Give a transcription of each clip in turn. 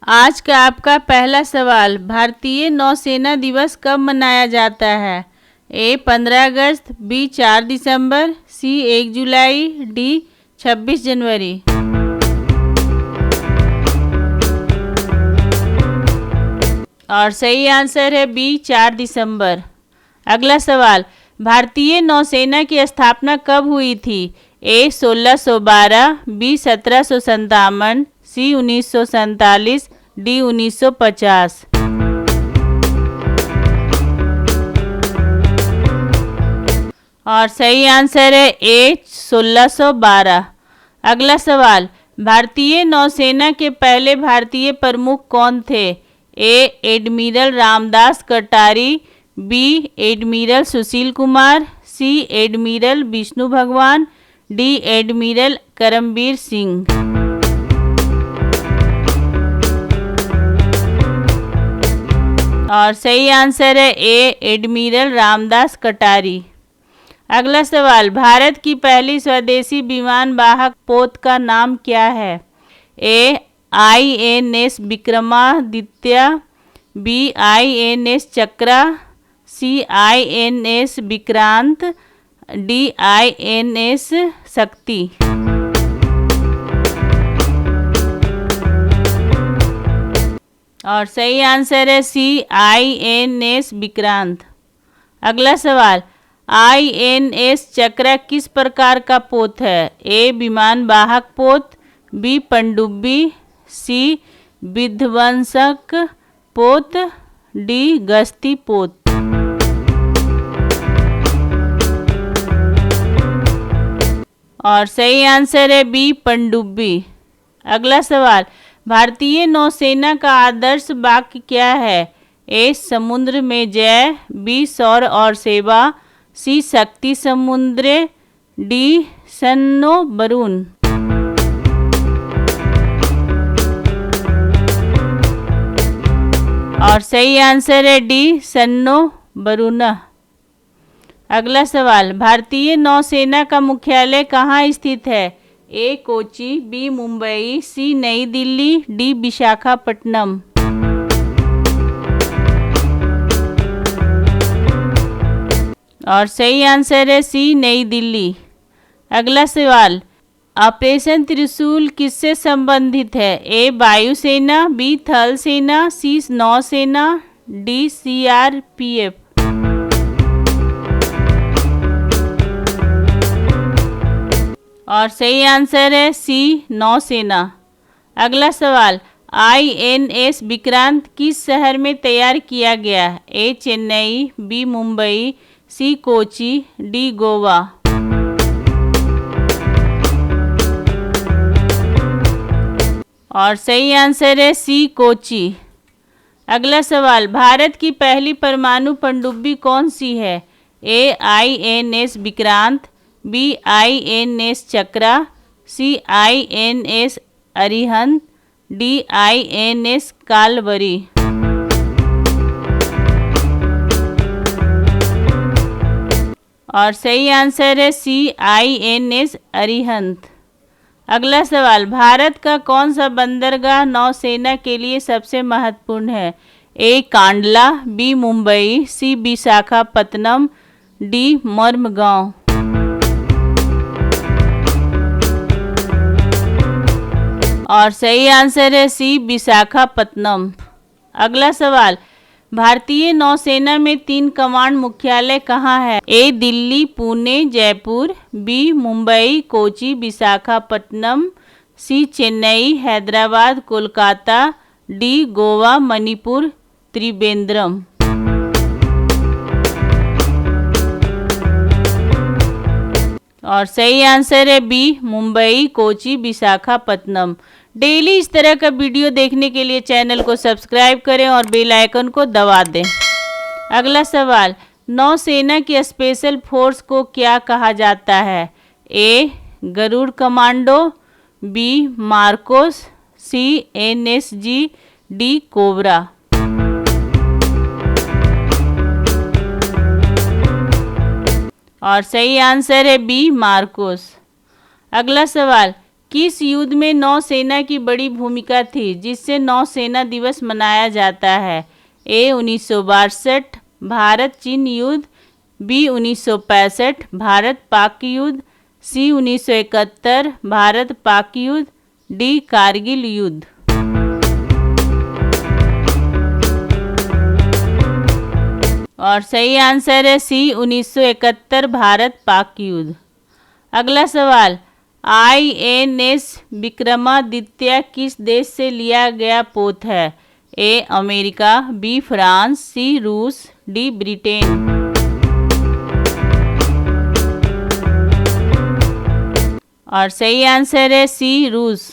आज का आपका पहला सवाल, भारतीय नौसेना दिवस कब मनाया जाता है? ए 15 अगस्त, बी 4 दिसंबर, सी 1 जुलाई, डी 26 जनवरी। और सही आंसर है बी 4 दिसंबर। अगला सवाल, भारतीय नौसेना की स्थापना कब हुई थी? ए 1612, बी 1757, सी 1947, डी 1950। और सही आंसर है ए 1612। अगला सवाल, भारतीय नौसेना के पहले भारतीय प्रमुख कौन थे? ए एडमिरल रामदास कटारी, B admiral Sushil Kumar, C admiral Vishnu भगवान, डी एडमिरल करमबीर सिंह। और सही आंसर है ए एडमिरल रामदास कटारी। अगला सवाल, भारत की पहली स्वदेशी विमान वाहक पोत का नाम क्या है? ए INS विक्रमादित्य, बी INS चक्रा, सी INS विक्रांत, डी INS शक्ति। और सही आंसर है सी INS विक्रांत। अगला सवाल, INS चक्रा किस प्रकार का पोत है? ए विमान वाहक पोत, बी पनडुब्बी, सी विध्वंसक पोत, डी गश्ती पोत। और सही आंसर है बी पनडुब्बी। अगला सवाल, भारतीय नौसेना का आदर्श वाक्य क्या है? ए समुद्र में जय, बी शौर्य और सेवा, सी शक्ति समुद्र, डी सन्नो वरुण। और सही आंसर है डी सन्नो वरुण। अगला सवाल, भारतीय नौसेना का मुख्यालय कहाँ स्थित है? ए कोची, बी मुंबई, सी नई दिल्ली, डी विशाखापट्टनम। और सही आंसर है सी नई दिल्ली। अगला सवाल, ऑपरेशन त्रिशूल किससे संबंधित है? ए वायुसेना, बी थल सेना, सी नौसेना, डी CRPF। और सही आंसर है सी नौसेना। अगला सवाल, INS विक्रांत किस शहर में तैयार किया गया? ए चेन्नई, बी मुंबई, सी कोची, डी गोवा। और सही आंसर है सी कोची। अगला सवाल, भारत की पहली परमाणु पनडुब्बी कौन सी है? ए INS विक्रांत, बी INS चक्रा, सी INS Arihant, D INS Kalvari. और सही आंसर है सी INS अरिहंत। अगला सवाल, भारत का कौन सा बंदरगाह नौसेना के लिए सबसे महत्वपूर्ण है? ए कांडला, बी मुंबई, सी विशाखापत्तनम, डी मर्मगांव। और सही आंसर है सी विशाखापत्तनम। अगला सवाल, भारतीय नौसेना में 3 कमांड मुख्यालय कहाँ है? ए दिल्ली, पुणे, जयपुर, बी मुंबई, कोची, विशाखापट्टनम, सी चेन्नई, हैदराबाद, कोलकाता, डी गोवा, मणिपुर, त्रिवेंद्रम। और सही आंसर है बी मुंबई, कोची, विशाखापत्तनम। डेली इस तरह का वीडियो देखने के लिए चैनल को सब्सक्राइब करें और बेल आइकन को दबा दें। अगला सवाल, नौसेना की स्पेशल फोर्स को क्या कहा जाता है? ए गरुड़ कमांडो, बी मार्कोस, सी NSG, डी कोबरा। और सही आंसर है बी मार्कोस। अगला सवाल, किस युद्ध में नौसेना की बड़ी भूमिका थी जिससे नौसेना दिवस मनाया जाता है? ए 1962 भारत चीन युद्ध, बी 1965 भारत पाक युद्ध, सी 1971 भारत पाक युद्ध, डी कारगिल युद्ध। और सही आंसर है सी 1971 भारत पाक युद्ध। अगला सवाल, INS विक्रमादित्य किस देश से लिया गया पोत है? ए अमेरिका, बी फ्रांस, सी रूस, डी ब्रिटेन। और सही आंसर है सी रूस।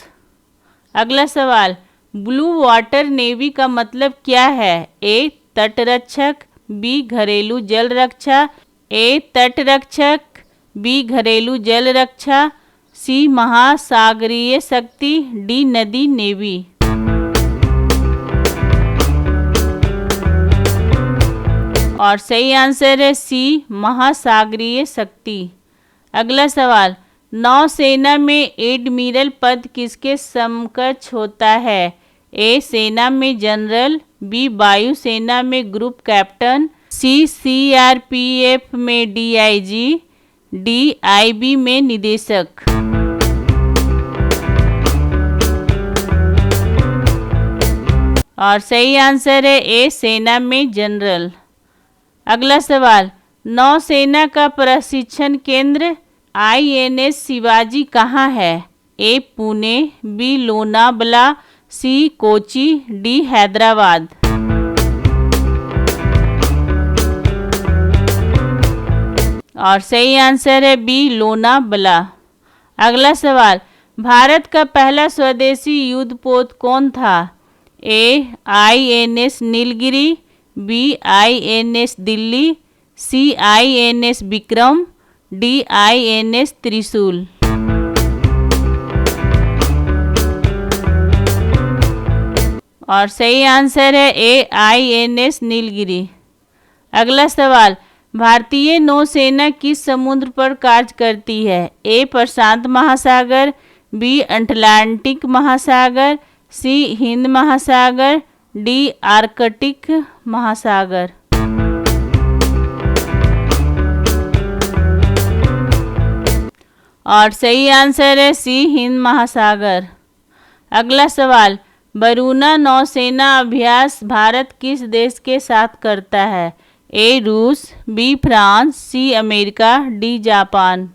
अगला सवाल, ब्लू वाटर नेवी का मतलब क्या है? ए तटरक्षक, बी घरेलू जल रक्षा, ए तटरक्षक, बी घरेलू जल रक्षा, सी महासागरीय शक्ति, डी नदी नेवी। और सही आंसर है सी महासागरीय शक्ति। अगला सवाल, नौसेना में एडमिरल पद किसके समकक्ष होता है? ए सेना में जनरल, बी वायुसेना में ग्रुप कैप्टन, सी CRPF में DIG, डी IB में निदेशक। और सही आंसर है ए सेना में जनरल। अगला सवाल, नौसेना का प्रशिक्षण केंद्र INS शिवाजी कहाँ है? ए पुणे, बी लोनावला, सी कोची, डी हैदराबाद। और सही आंसर है बी लोनावला। अगला सवाल, भारत का पहला स्वदेशी युद्धपोत कौन था? A INS Nilgiri, B INS Delhi, C INS Vikram, D INS Trishul. और सही आंसर है ए INS नीलगिरी। अगला सवाल, भारतीय नौसेना किस समुद्र पर कार्य करती है? ए प्रशांत महासागर, बी अटलांटिक महासागर, सी हिंद महासागर, डी आर्कटिक महासागर। और सही आंसर है सी हिंद महासागर। अगला सवाल, वरुणा नौसेना अभ्यास भारत किस देश के साथ करता है? ए रूस, B France, C America, D Japan.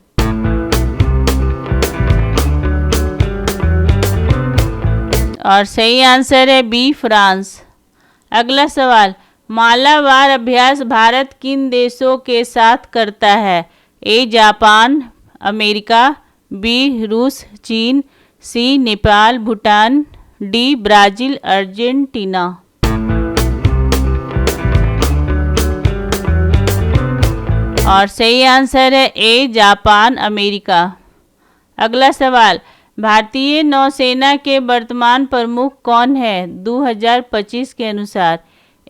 और सही आंसर है बी फ्रांस। अगला सवाल, मालाबार अभ्यास भारत किन देशों के साथ करता है? ए जापान, अमेरिका, बी रूस, चीन, C Nepal, Bhutan, D Brazil, Argentina. और सही आंसर है ए जापान, अमेरिका। अगला सवाल, भारतीय नौसेना के वर्तमान प्रमुख कौन है 2025 के अनुसार?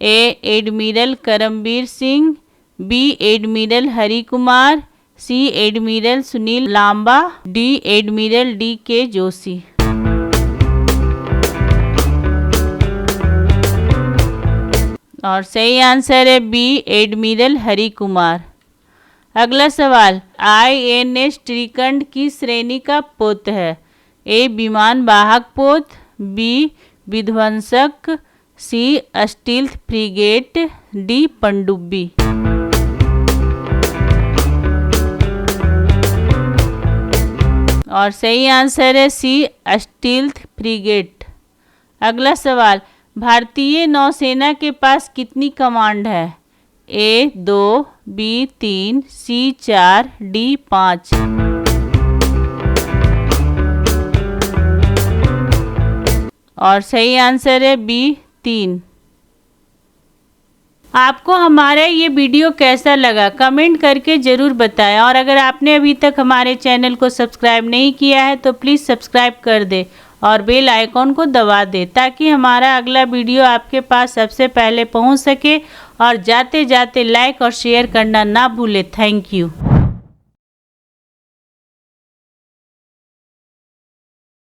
A admiral Karambir Singh, B admiral Hari Kumar, C admiral Sunil Lanba, D admiral DK Joshi. और सही आंसर है बी एडमिरल हरि कुमार। अगला सवाल, INS ट्रिकंड किस श्रेणी का पोत है? ए विमान वाहक पोत, बी विध्वंसक, सी स्टील्थ फ्रिगेट, डी पनडुब्बी। और सही आंसर है सी स्टील्थ फ्रिगेट। अगला सवाल, भारतीय नौसेना के पास कितनी कमांड है? ए 2, बी 3, सी 4, डी 5। और सही आंसर है बी 3। आपको हमारा ये वीडियो कैसा लगा कमेंट करके ज़रूर बताएं और अगर आपने अभी तक हमारे चैनल को सब्सक्राइब नहीं किया है तो प्लीज़ सब्सक्राइब कर दें और बेल आइकॉन को दबा दें ताकि हमारा अगला वीडियो आपके पास सबसे पहले पहुंच सके। और जाते जाते लाइक और शेयर करना ना भूलें। Thank you.